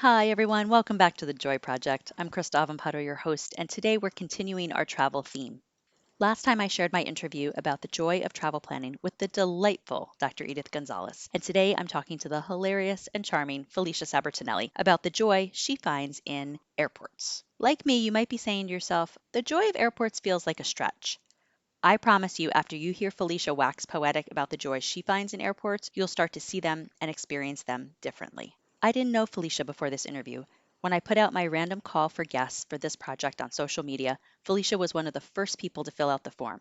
Hi, everyone. Welcome back to the Joy Project. I'm Krista Avampado, your host, and today we're continuing our travel theme. Last time I shared my interview about the joy of travel planning with the delightful Dr. Edith Gonzalez, and today I'm talking to the hilarious and charming Felicia Sabartinelli about the joy she finds in airports. Like me, you might be saying to yourself, the joy of airports feels like a stretch. I promise you, after you hear Felicia wax poetic about the joy she finds in airports, you'll start to see them and experience them differently. I didn't know Felicia before this interview. When I put out my random call for guests for this project on social media, Felicia was one of the first people to fill out the form.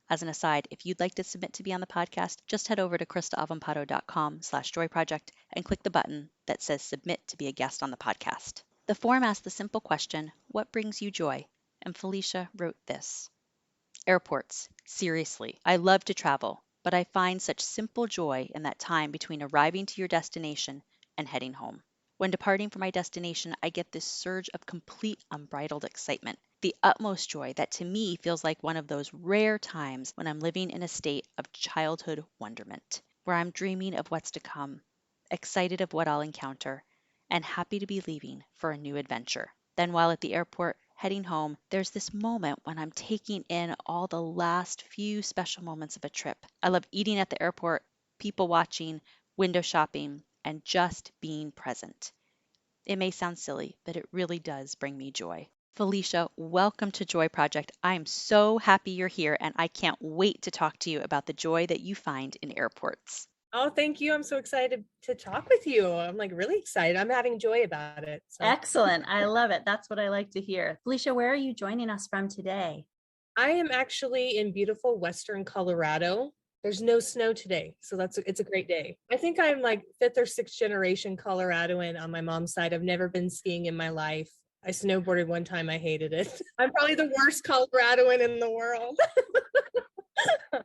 As an aside, if you'd like to submit to be on the podcast, just head over to kristaavampado.com/joyproject and click the button that says submit to be a guest on the podcast. The form asks the simple question, what brings you joy? And Felicia wrote this. Airports. Seriously, I love to travel, but I find such simple joy in that time between arriving to your destination and heading home. When departing from my destination, I get this surge of complete unbridled excitement, the utmost joy that to me feels like one of those rare times when I'm living in a state of childhood wonderment, where I'm dreaming of what's to come, excited of what I'll encounter, and happy to be leaving for a new adventure. Then, while at the airport, heading home, there's this moment when I'm taking in all the last few special moments of a trip. I love eating at the airport, people watching, window shopping, and just being present. It may sound silly, but it really does bring me joy. Felicia, welcome to Joy Project. I'm so happy you're here, and I can't wait to talk to you about the joy that you find in airports. Oh, thank you. I'm so excited to talk with you. I'm like really excited. I'm having joy about it. So Excellent. I love it. That's what I like to hear. Felicia, where are you joining us from today? I am actually in beautiful Western Colorado. There's no snow today, so it's a great day. I think I'm like fifth or sixth generation Coloradoan on my mom's side. I've never been skiing in my life. I snowboarded one time. I hated it. I'm probably the worst Coloradoan in the world.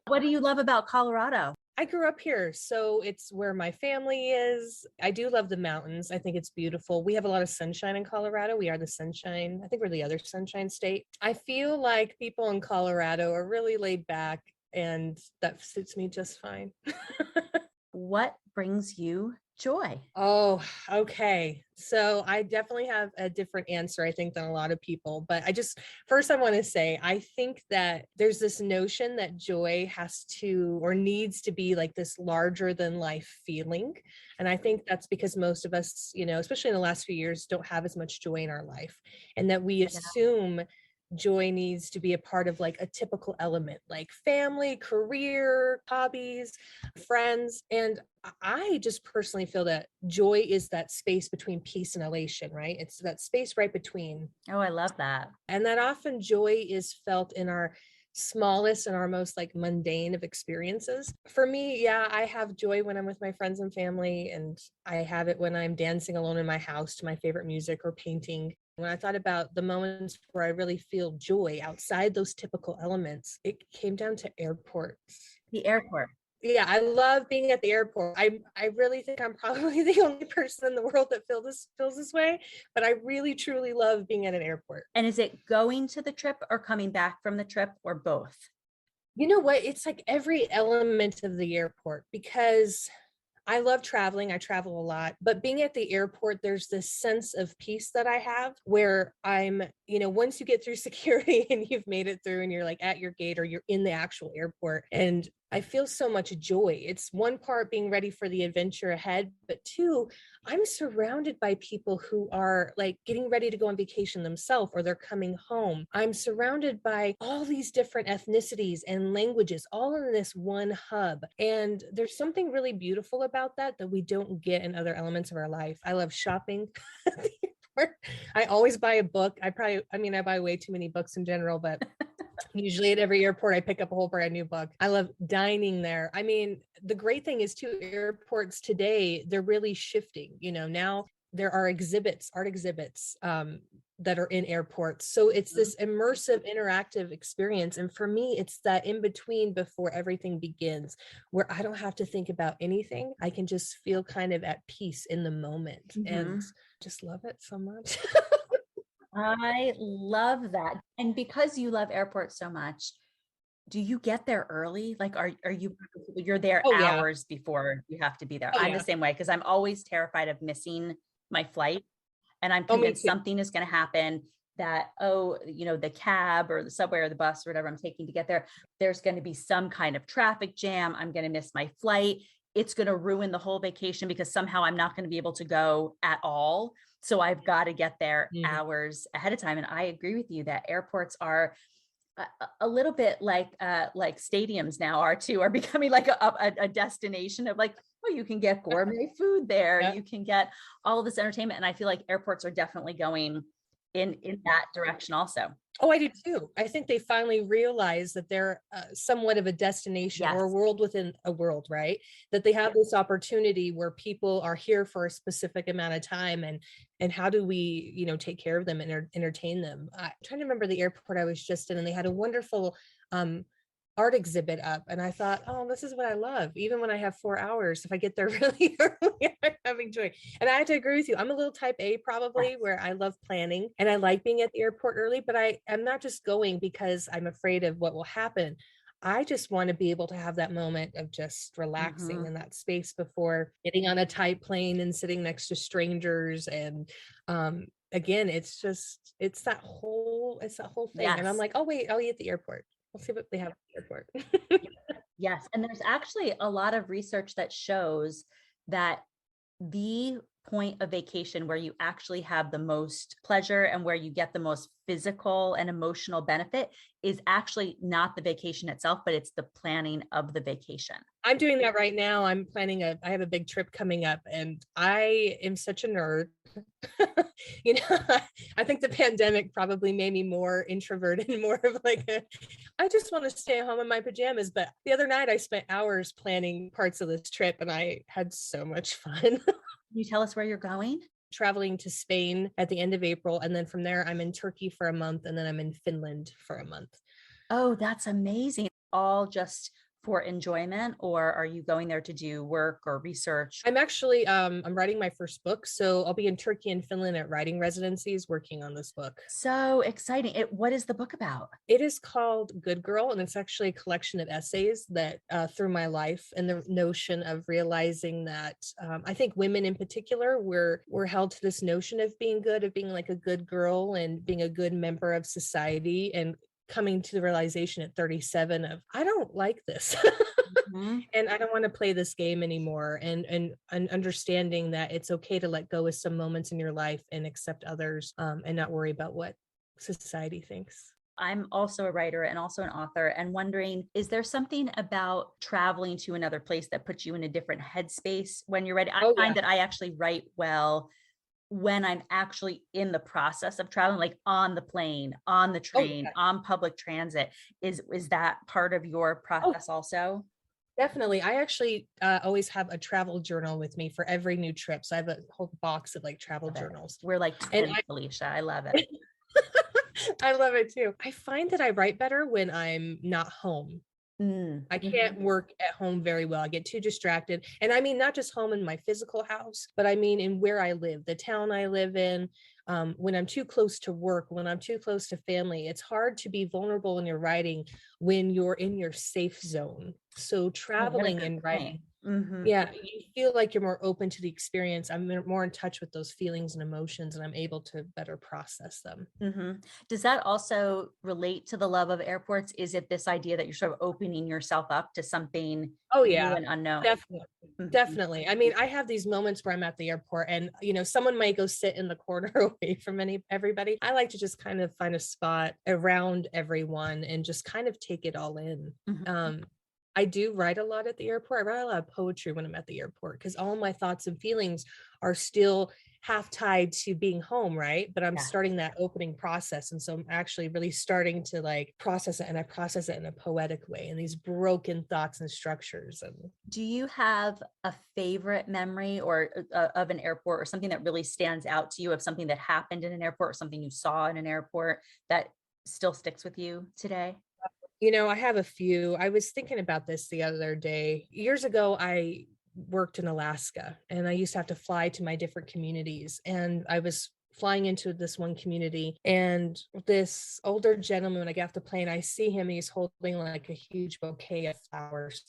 What do you love about Colorado? I grew up here, so it's where my family is. I do love the mountains. I think it's beautiful. We have a lot of sunshine in Colorado. We are the sunshine. I think we're the other sunshine state. I feel like people in Colorado are really laid back, and that suits me just fine. What brings you joy? Oh, okay. So I definitely have a different answer, I think, than a lot of people. But first, I want to say, I think that there's this notion that joy has to or needs to be like this larger than life feeling. And I think that's because most of us, especially in the last few years, don't have as much joy in our life. And that we assume joy needs to be a part of like a typical element like family, career, hobbies, friends. And I just personally feel that joy is that space between peace and elation, right? It's that space right between. Oh, I love that. And that often joy is felt in our smallest and our most like mundane of experiences. For me, yeah, I have joy when I'm with my friends and family, and I have it when I'm dancing alone in my house to my favorite music or painting. When I thought about the moments where I really feel joy outside those typical elements, it came down to airports. The airport. Yeah, I love being at the airport. I really think I'm probably the only person in the world that feels this way, but I really truly love being at an airport. And is it going to the trip or coming back from the trip or both? You know what? It's like every element of the airport because I love traveling. I travel a lot, but being at the airport, there's this sense of peace that I have where once you get through security and you've made it through and you're like at your gate or you're in the actual airport, and I feel so much joy. It's one part being ready for the adventure ahead, but two, I'm surrounded by people who are like getting ready to go on vacation themselves or they're coming home. I'm surrounded by all these different ethnicities and languages all in this one hub. And there's something really beautiful about that we don't get in other elements of our life. I love shopping. I always buy a book. I buy way too many books in general, but usually at every airport, I pick up a whole brand new book. I love dining there. I mean, the great thing is too, airports today, they're really shifting. Now there are art exhibits that are in airports. So it's this immersive, interactive experience. And for me, it's that in between before everything begins, where I don't have to think about anything. I can just feel kind of at peace in the moment and just love it so much. I love that. And because you love airports so much, do you get there early? Like, are you're there Oh, yeah. hours before you have to be there? Oh, I'm yeah. the same way because I'm always terrified of missing my flight. And I'm Oh, me convinced too. something is going to happen that, the cab or the subway or the bus or whatever I'm taking to get there, there's going to be some kind of traffic jam. I'm going to miss my flight. It's going to ruin the whole vacation because somehow I'm not going to be able to go at all. So I've got to get there hours ahead of time. And I agree with you that airports are a little bit like stadiums now are becoming like a destination of like, oh, you can get gourmet food there. Yeah. You can get all of this entertainment. And I feel like airports are definitely going in that direction also. Oh, I do too. I think they finally realize that they're somewhat of a destination or a Yes. world within a world, right? That they have this opportunity where people are here for a specific amount of time, and how do we, take care of them and entertain them? I'm trying to remember the airport I was just in, and they had a wonderful art exhibit up, and I thought, oh, this is what I love. Even when I have 4 hours, if I get there really early, I'm having joy. And I have to agree with you. I'm a little type A probably, where I love planning and I like being at the airport early, but I'm not just going because I'm afraid of what will happen. I just want to be able to have that moment of just relaxing in that space before getting on a tight plane and sitting next to strangers. And again, it's that whole thing. And I'm Yes. like, oh wait, I'll eat at the airport. We'll see what they have at the airport. Yes. And there's actually a lot of research that shows that the point of vacation where you actually have the most pleasure and where you get the most physical and emotional benefit is actually not the vacation itself, but it's the planning of the vacation. I'm doing that right now. I'm planning I have a big trip coming up, and I am such a nerd. I think the pandemic probably made me more introverted and more of like I just want to stay home in my pajamas. But the other night I spent hours planning parts of this trip, and I had so much fun. Can you tell us where you're going? Traveling to Spain at the end of April, and then from there I'm in Turkey for a month, and then I'm in Finland for a month. Oh, that's amazing. All just for enjoyment, or are you going there to do work or research? I'm actually I'm writing my first book, so I'll be in Turkey and Finland at writing residencies working on this book. So exciting. What is the book about? It is called Good Girl, and it's actually a collection of essays that through my life, and the notion of realizing that I think women in particular we're held to this notion of being good, of being like a good girl and being a good member of society, and coming to the realization at 37 of I don't like this. And I don't want to play this game anymore, and understanding that it's okay to let go of some moments in your life and accept others, and not worry about what society thinks. I'm also a writer and also an author, and wondering, is there something about traveling to another place that puts you in a different headspace when you're ready? I Oh, find yeah. that I actually write well when I'm actually in the process of traveling, like on the plane, on the Oh, train, yeah. on public transit. Is that part of your Oh, process also? definitely. I actually always have a travel journal with me for every new trip. So I have a whole box of like travel Love it. journals. We're like And twins, Felicia. I love it. I love it too. I find that I write better when I'm not home. I can't work at home very well. I get too distracted. And I mean, not just home in my physical house, but I mean in where I live, the town I live in. When I'm too close to work, when I'm too close to family, it's hard to be vulnerable in your writing when you're in your safe zone. So Oh, what a traveling good and point. writing, yeah, you feel like you're more open to the experience. I'm more in touch with those feelings and emotions, and I'm able to better process them. Does that also relate to the love of airports? Is it this idea that you're sort of opening yourself up to something Oh new yeah, and unknown? definitely. Mhm. Definitely. I mean, I have these moments where I'm at the airport, and someone might go sit in the corner away from everybody. I like to just kind of find a spot around everyone and just kind of take it all in. Mhm. I do write a lot at the airport. I write a lot of poetry when I'm at the airport because all my thoughts and feelings are still half tied to being home, right? But I'm Yeah. starting that opening process. And so I'm actually really starting to like process it, and I process it in a poetic way, and these broken thoughts and structures. And Do you have a favorite memory or of an airport, or something that really stands out to you, of something that happened in an airport or something you saw in an airport that still sticks with you today? I have a few. I was thinking about this the other day. Years ago, I worked in Alaska, and I used to have to fly to my different communities. And I was flying into this one community, and this older gentleman, when I get off the plane, I see him, and he's holding like a huge bouquet of flowers.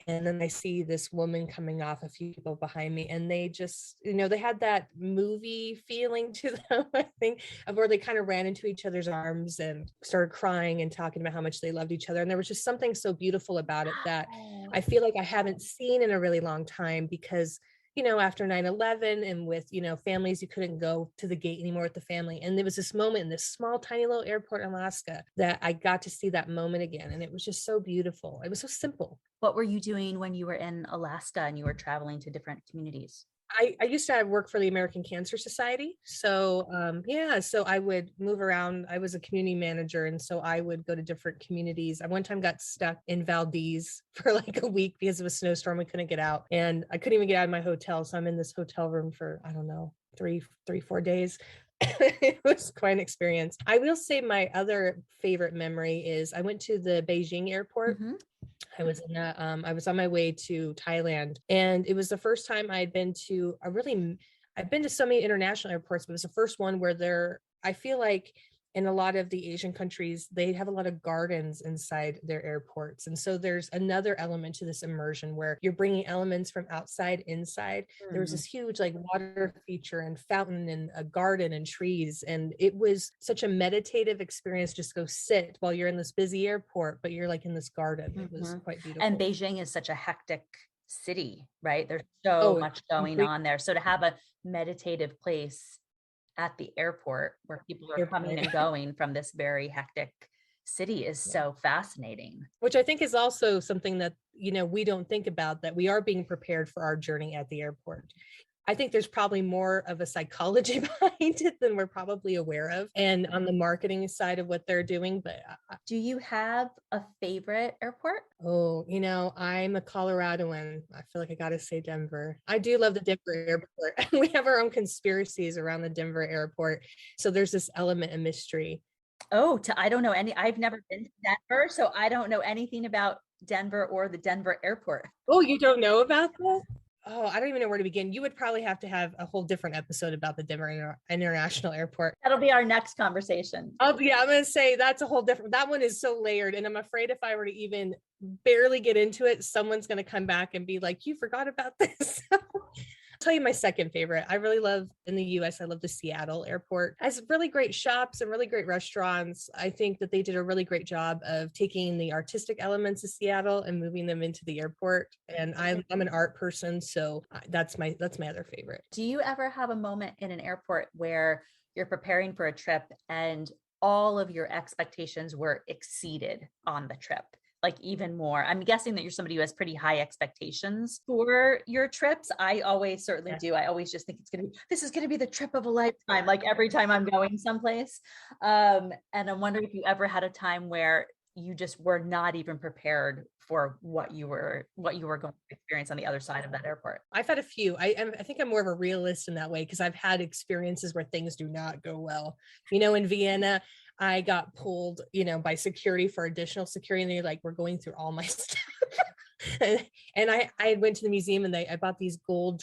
And then I see this woman coming off, a few people behind me, and they just, they had that movie feeling to them, I think, of where they kind of ran into each other's arms and started crying and talking about how much they loved each other. And there was just something so beautiful about it that I feel like I haven't seen in a really long time, because after 9/11 and with, families, you couldn't go to the gate anymore with the family. And there was this moment in this small, tiny little airport in Alaska that I got to see that moment again. And it was just so beautiful. It was so simple. What were you doing when you were in Alaska and you were traveling to different communities? I used to work for the American Cancer Society. So so I would move around. I was a community manager. And so I would go to different communities. I one time got stuck in Valdez for like a week because of a snowstorm. We couldn't get out, and I couldn't even get out of my hotel. So I'm in this hotel room for, I don't know, 4 days. It was quite an experience. I will say my other favorite memory is I went to the Beijing airport. Mm-hmm. I was I was on my way to Thailand, and it was the first time I'd been to I've been to so many international airports, but it was the first one where I feel like in a lot of the Asian countries, they have a lot of gardens inside their airports. And so there's another element to this immersion where you're bringing elements from outside inside. There was this huge like water feature and fountain and a garden and trees. And it was such a meditative experience. Just go sit while you're in this busy airport, but you're like in this garden. It was quite beautiful. And Beijing is such a hectic city, right? There's so much going on there. So to have a meditative place at the airport where people are coming and going from this very hectic city is so fascinating. Which I think is also something that, we don't think about, that we are being prepared for our journey at the airport. I think there's probably more of a psychology behind it than we're probably aware of, and on the marketing side of what they're doing. But do you have a favorite airport? Oh, I'm a Coloradoan. I feel like I got to say Denver. I do love the Denver airport. We have our own conspiracies around the Denver airport. So there's this element of mystery. Oh, I don't know I've never been to Denver, so I don't know anything about Denver or the Denver airport. Oh, you don't know about that? Oh, I don't even know where to begin. You would probably have to have a whole different episode about the Denver International Airport. That'll be our next conversation. Oh, yeah, I'm going to say that's a whole different, that one is so layered. And I'm afraid if I were to even barely get into it, someone's going to come back and be like, you forgot about this. I'll tell you my second favorite. I really love, in the US, I love the Seattle airport. It has really great shops and really great restaurants. I think that they did a really great job of taking the artistic elements of Seattle and moving them into the airport. And I'm an art person, so that's my other favorite. Do you ever have a moment in an airport where you're preparing for a trip and all of your expectations were exceeded on the trip? Like even more. I'm guessing that you're somebody who has pretty high expectations for your trips. I always certainly do. I always just think this is going to be the trip of a lifetime, like every time I'm going someplace. And I'm wondering if you ever had a time where you just were not even prepared for what you were going to experience on the other side of that airport. I've had a few. I think I'm more of a realist in that way, because I've had experiences where things do not go well. In Vienna, I got pulled, by security for additional security. And they're like, we're going through all my stuff. and I went to the museum and I bought these gold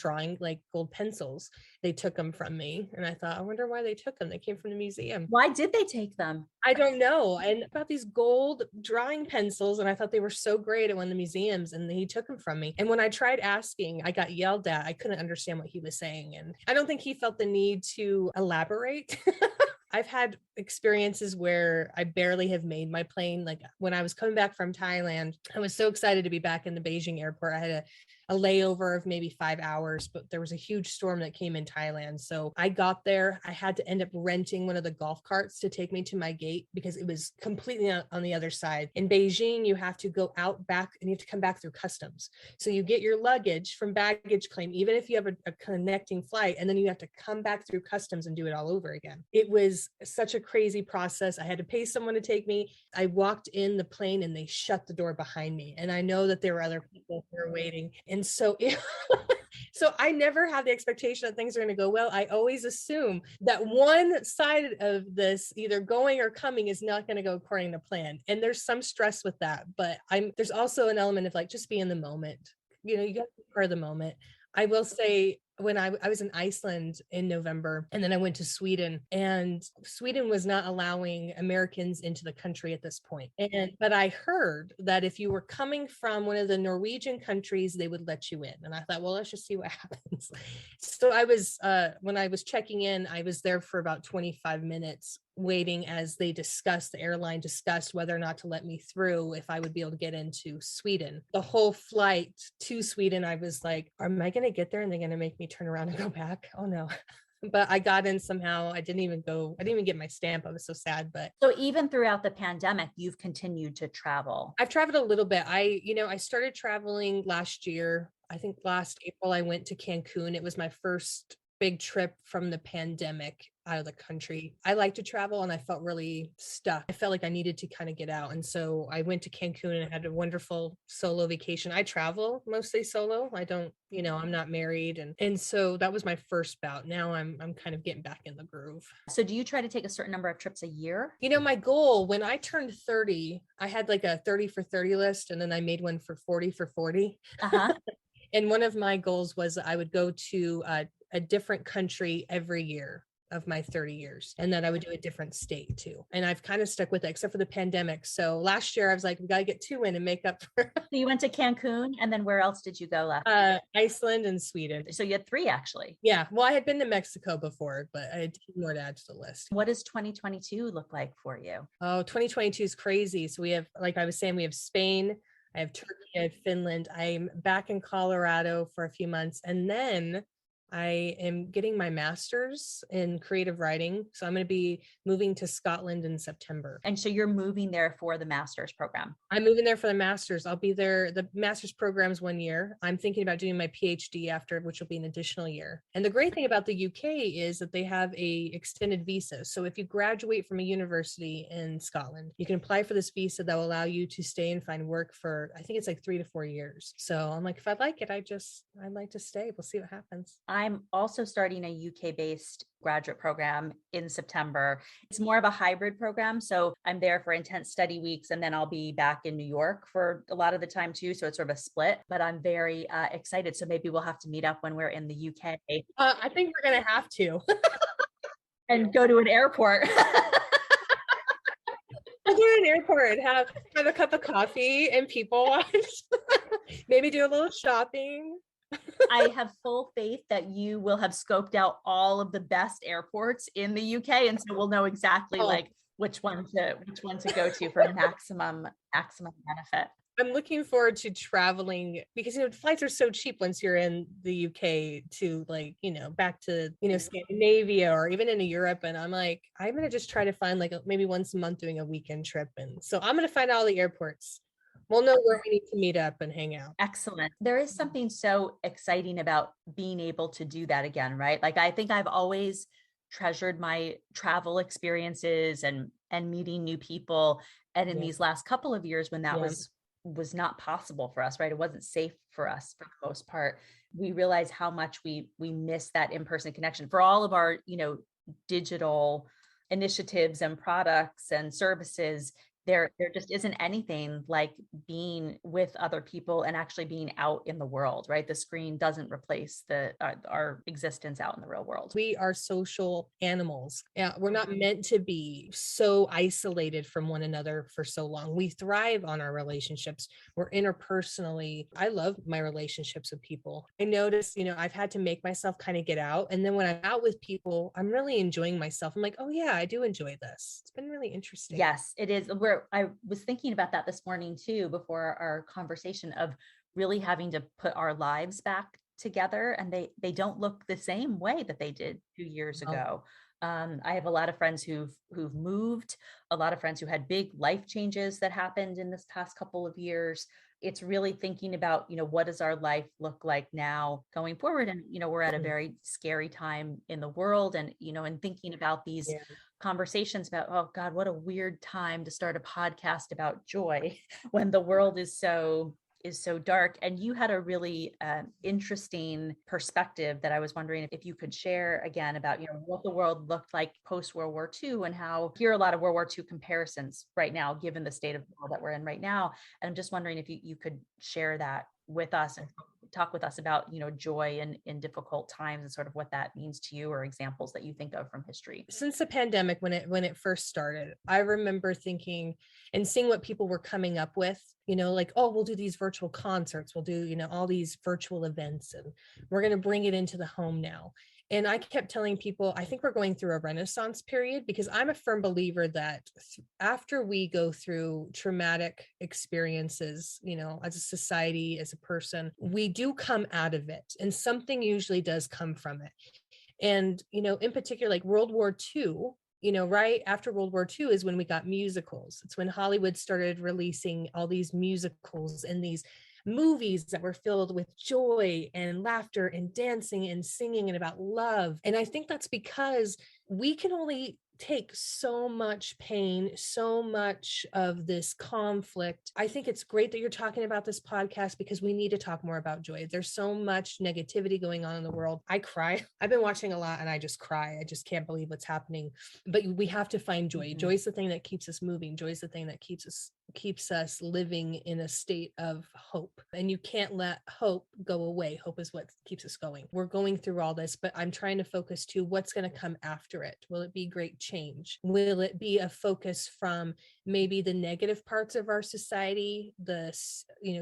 pencils. They took them from me. And I thought, I wonder why they took them. They came from the museum. Why did they take them? I don't know. And about these gold drawing pencils, and I thought they were so great at one of the museums, and he took them from me. And when I tried asking, I got yelled at. I couldn't understand what he was saying. And I don't think he felt the need to elaborate. I've had experiences where I barely have made my plane. Like when I was coming back from Thailand, I was so excited to be back in the Beijing airport. I had a layover of maybe 5 hours, but there was a huge storm that came in Thailand. So I got there. I had to end up renting one of the golf carts to take me to my gate because it was completely on the other side. In Beijing, you have to go out back and you have to come back through customs. So you get your luggage from baggage claim, even if you have a connecting flight, and then you have to come back through customs and do it all over again. It was such a crazy process. I had to pay someone to take me. I walked in the plane and they shut the door behind me. And I know that there were other people who were waiting. And so so I never had the expectation that things are going to go well. I always assume that one side of this, either going or coming, is not going to go according to plan. And there's some stress with that, but there's also an element of like, just be in the moment. You got to be part of the moment. I will say when I was in Iceland in November, and then I went to Sweden, and Sweden was not allowing Americans into the country at this point. But I heard that if you were coming from one of the Norwegian countries, they would let you in. And I thought, well, let's just see what happens. So I was, when I was checking in, I was there for about 25 minutes waiting as the airline discussed whether or not to let me through if I would be able to get into Sweden. The whole flight to Sweden, I was like, am I going to get there and they're going to make me turn around and go back? Oh no. But I got in somehow. I didn't even get my stamp. I was so sad. But so even throughout the pandemic, you've continued to travel. I've traveled a little bit. I started traveling last year. I think last April I went to Cancun. It was my first big trip from the pandemic out of the country. I like to travel and I felt really stuck. I felt like I needed to kind of get out. And so I went to Cancun and had a wonderful solo vacation. I travel mostly solo. I don't, I'm not married. And so that was my first bout. Now I'm kind of getting back in the groove. So do you try to take a certain number of trips a year? My goal when I turned 30, I had like a 30 for 30 list, and then I made one for 40 for 40. Uh-huh. And one of my goals was I would go to a different country every year of my 30 years, and that I would do a different state too. And I've kind of stuck with it, except for the pandemic. So last year I was like, we got to get 2 in and make up for. So you went to Cancun, and then where else did you go last? Iceland and Sweden. So you had 3 actually. Yeah. Well, I had been to Mexico before, but I had 2 more to add to the list. What does 2022 look like for you? Oh, 2022 is crazy. So we have, like I was saying, we have Spain, I have Turkey, I have Finland. I'm back in Colorado for a few months. And then I am getting my master's in creative writing. So I'm going to be moving to Scotland in September. And so you're moving there for the master's program. I'm moving there for the master's. I'll be there. The master's program is 1 year. I'm thinking about doing my PhD after, which will be an additional year. And the great thing about the UK is that they have a extended visa. So if you graduate from a university in Scotland, you can apply for this visa that will allow you to stay and find work for, I think it's like 3 to 4 years. So I'm like, if I like it, I'd like to stay. We'll see what happens. I'm also starting a UK-based graduate program in September. It's more of a hybrid program. So I'm there for intense study weeks, and then I'll be back in New York for a lot of the time too. So it's sort of a split, but I'm very excited. So maybe we'll have to meet up when we're in the UK. I think we're going to have to. And go to an airport. We'll go to an airport and have a cup of coffee and people watch. Maybe do a little shopping. I have full faith that you will have scoped out all of the best airports in the UK, and so we'll know exactly like which one to go to for maximum benefit. I'm looking forward to traveling because flights are so cheap once you're in the UK to back to Scandinavia or even into Europe. And I'm like, I'm gonna just try to find maybe once a month doing a weekend trip, and so I'm gonna find all the airports. We'll know where we need to meet up and hang out. Excellent. There is something so exciting about being able to do that again, right? Like, I think I've always treasured my travel experiences and meeting new people. And in these last couple of years when that was not possible for us, right? It wasn't safe for us for the most part. We realized how much we miss that in-person connection for all of our, digital initiatives and products and services. There just isn't anything like being with other people and actually being out in the world, right? The screen doesn't replace our existence out in the real world. We are social animals. Yeah, we're not meant to be so isolated from one another for so long. We thrive on our relationships. We're interpersonally. I love my relationships with people. I notice, I've had to make myself kind of get out. And then when I'm out with people, I'm really enjoying myself. I'm like, oh yeah, I do enjoy this. It's been really interesting. Yes, it is. I was thinking about that this morning too, before our conversation, of really having to put our lives back together, and they don't look the same way that they did 2 years ago. I have a lot of friends who've moved, a lot of friends who had big life changes that happened in this past couple of years. It's really thinking about, what does our life look like now going forward? And, we're at a very scary time in the world, and, and thinking about these conversations about, oh God, what a weird time to start a podcast about joy when the world is so dark. And you had a really interesting perspective that I was wondering if you could share again about, what the world looked like post World War II, and how hear a lot of World War II comparisons right now, given the state of the world that we're in right now. And I'm just wondering if you could share that with us and talk with us about, joy in difficult times and sort of what that means to you, or examples that you think of from history? Since the pandemic, when it first started, I remember thinking and seeing what people were coming up with, like, oh, we'll do these virtual concerts, we'll do, all these virtual events, and we're going to bring it into the home now. And I kept telling people, I think we're going through a renaissance period, because I'm a firm believer that after we go through traumatic experiences, as a society, as a person, we do come out of it, and something usually does come from it. And, in particular, like World War II, right after World War II is when we got musicals. It's when Hollywood started releasing all these musicals and these movies that were filled with joy and laughter and dancing and singing and about love. And I think that's because we can only take so much pain, so much of this conflict. I think it's great that you're talking about this podcast, because we need to talk more about joy. There's so much negativity going on in the world. I cry. I've been watching a lot and I just cry. I just can't believe what's happening. But we have to find joy. Mhm. Joy is the thing that keeps us moving. Joy is the thing that keeps us living in a state of hope. And you can't let hope go away. Hope is what keeps us going. We're going through all this, but I'm trying to focus to what's going to come after it. Will it be great change? Will it be a focus from maybe the negative parts of our society, the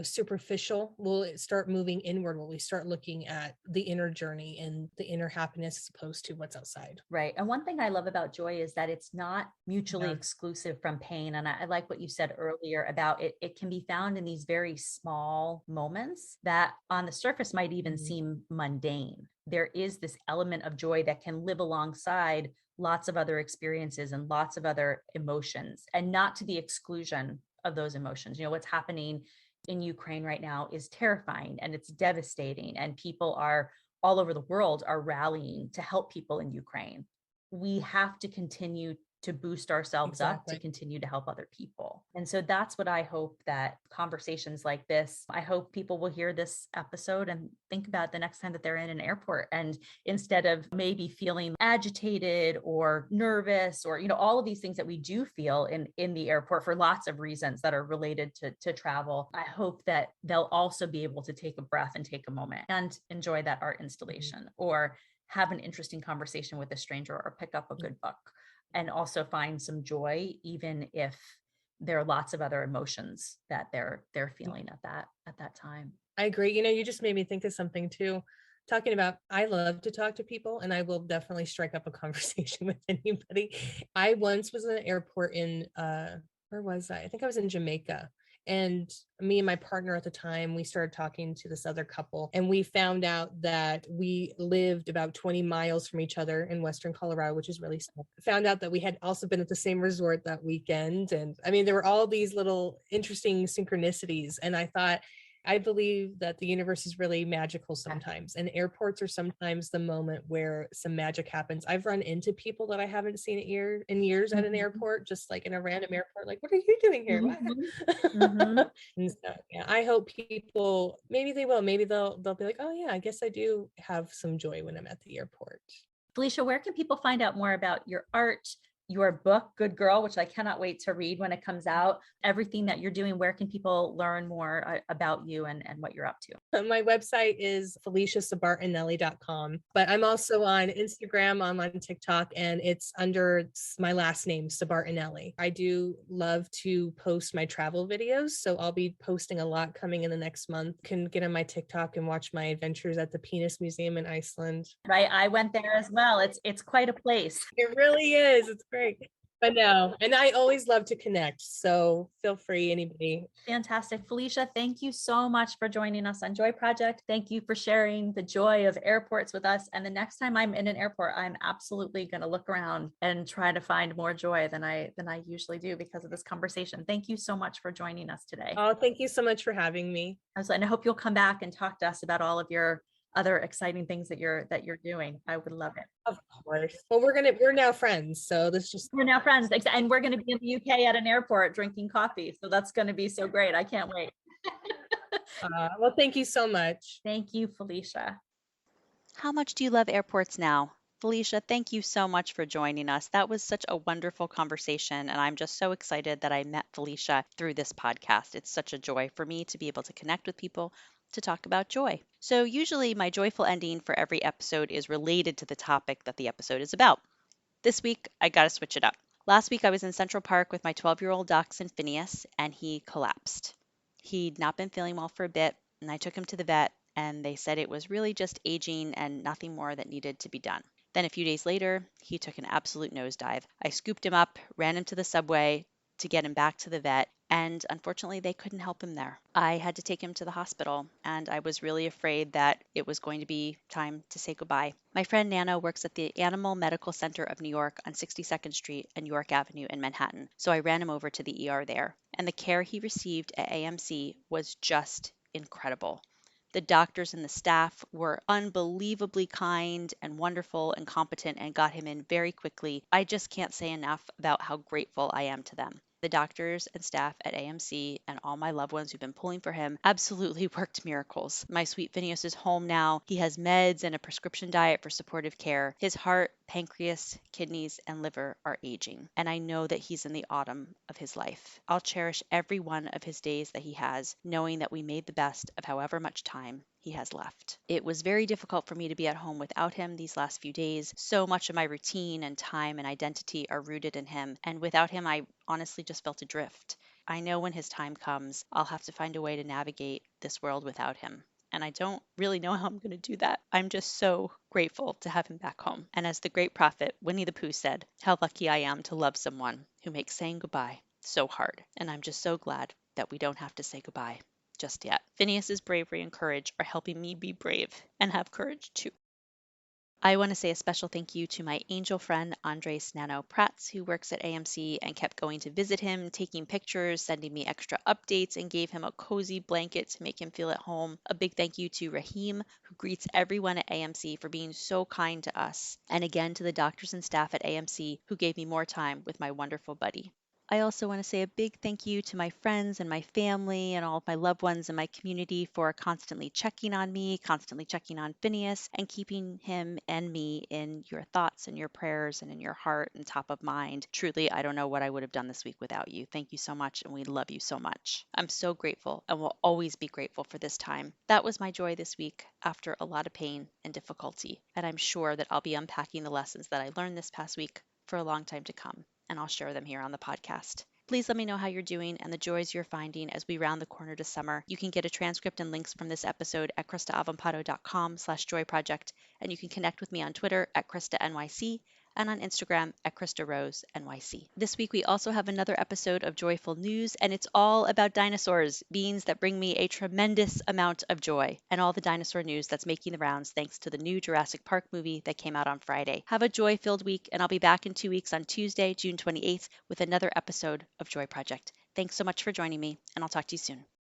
superficial? Will it start moving inward? Will we start looking at the inner journey and the inner happiness as opposed to what's outside? Right. And one thing I love about joy is that it's not mutually Yeah. exclusive from pain. And I like what you said earlier about it. It can be found in these very small moments that on the surface might even Mhm. seem mundane. There is this element of joy that can live alongside lots of other experiences and lots of other emotions, and not to the exclusion of those emotions. What's happening in Ukraine right now is terrifying and it's devastating, and people are all over the world are rallying to help people in Ukraine. We have to continue to boost ourselves up to Exactly. continue to help other people. And so that's what I hope that conversations like this, I hope people will hear this episode and think about the next time that they're in an airport. And instead of maybe feeling agitated or nervous or, all of these things that we do feel in the airport for lots of reasons that are related to travel, I hope that they'll also be able to take a breath and take a moment and enjoy that art installation, or have an interesting conversation with a stranger, or pick up a good book, and also find some joy, even if there are lots of other emotions that they're feeling at that time. I agree. You just made me think of something too. Talking about, I love to talk to people, and I will definitely strike up a conversation with anybody. I once was in an airport in where was I? I think I was in Jamaica. And me and my partner at the time, we started talking to this other couple, and we found out that we lived about 20 miles from each other in Western Colorado, which is really small. Found out that we had also been at the same resort that weekend. And I mean, there were all these little interesting synchronicities. And I thought, I believe that the universe is really magical sometimes, and airports are sometimes the moment where some magic happens. I've run into people that I haven't seen in years at an Mhm. airport, just like in a random airport, like, what are you doing here? What? Mhm. And so, yeah, I hope people, maybe they will, maybe they'll be like, oh yeah, I guess I do have some joy when I'm at the airport. Felicia, where can people find out more about your art, your book, Good Girl, which I cannot wait to read when it comes out, everything that you're doing? Where can people learn more about you and what you're up to? My website is FeliciaSabartinelli.com, but I'm also on Instagram, I'm on TikTok, and it's under my last name, Sabartinelli. I do love to post my travel videos, so I'll be posting a lot coming in the next month. You can get on my TikTok and watch my adventures at the Penis Museum in Iceland. Right. I went there as well. It's quite a place. It really is. It's great. But no, and I always love to connect. So feel free, anybody. Fantastic. Felicia, thank you so much for joining us on Joy Project. Thank you for sharing the joy of airports with us. And the next time I'm in an airport, I'm absolutely going to look around and try to find more joy than I usually do because of this conversation. Thank you so much for joining us today. Oh, thank you so much for having me. And I hope you'll come back and talk to us about all of your other exciting things that you're doing. I would love it. Of course. Well, we're now friends. So we're now friends, and we're going to be in the UK at an airport drinking coffee. So that's going to be so great. I can't wait. Well, thank you so much. Thank you, Felicia. How much do you love airports now? Felicia, thank you so much for joining us. That was such a wonderful conversation, and I'm just so excited that I met Felicia through this podcast. It's such a joy for me to be able to connect with people to talk about joy. So, usually, my joyful ending for every episode is related to the topic that the episode is about. This week, I got to switch it up. Last week, I was in Central Park with my 12-year-old dachshund Phineas, and he collapsed. He'd not been feeling well for a bit, and I took him to the vet, and they said it was really just aging and nothing more that needed to be done. Then a few days later, he took an absolute nosedive. I scooped him up, ran him to the subway to get him back to the vet, and unfortunately, they couldn't help him there. I had to take him to the hospital, and I was really afraid that it was going to be time to say goodbye. My friend Nana works at the Animal Medical Center of New York on 62nd Street and York Avenue in Manhattan, so I ran him over to the ER there. And the care he received at AMC was just incredible. The doctors and the staff were unbelievably kind and wonderful and competent and got him in very quickly. I just can't say enough about how grateful I am to them. The doctors and staff at AMC and all my loved ones who've been pulling for him absolutely worked miracles. My sweet Phineas is home now. He has meds and a prescription diet for supportive care. His heart, pancreas, kidneys, and liver are aging, and I know that he's in the autumn of his life. I'll cherish every one of his days that he has, knowing that we made the best of however much time he has left. It was very difficult for me to be at home without him these last few days. So much of my routine and time and identity are rooted in him, and without him, I honestly just felt adrift. I know when his time comes, I'll have to find a way to navigate this world without him. And I don't really know how I'm going to do that. I'm just so grateful to have him back home. And as the great prophet Winnie the Pooh said, how lucky I am to love someone who makes saying goodbye so hard. And I'm just so glad that we don't have to say goodbye just yet. Phineas's bravery and courage are helping me be brave and have courage too. I want to say a special thank you to my angel friend Andres Nano Prats, who works at AMC and kept going to visit him, taking pictures, sending me extra updates, and gave him a cozy blanket to make him feel at home. A big thank you to Rahim, who greets everyone at AMC for being so kind to us. And again to the doctors and staff at AMC who gave me more time with my wonderful buddy. I also want to say a big thank you to my friends and my family and all of my loved ones in my community for constantly checking on me, constantly checking on Phineas, and keeping him and me in your thoughts and your prayers and in your heart and top of mind. Truly, I don't know what I would have done this week without you. Thank you so much, and we love you so much. I'm so grateful and will always be grateful for this time. That was my joy this week after a lot of pain and difficulty, and I'm sure that I'll be unpacking the lessons that I learned this past week for a long time to come, and I'll share them here on the podcast. Please let me know how you're doing and the joys you're finding as we round the corner to summer. You can get a transcript and links from this episode at kristaavampado.com/joyproject, and you can connect with me on Twitter at KristaNYC and on Instagram at KristaRoseNYC. This week we also have another episode of Joyful News, and it's all about dinosaurs, beings that bring me a tremendous amount of joy, and all the dinosaur news that's making the rounds thanks to the new Jurassic Park movie that came out on Friday. Have a joy-filled week, and I'll be back in 2 weeks on Tuesday, June 28th, with another episode of Joy Project. Thanks so much for joining me, and I'll talk to you soon.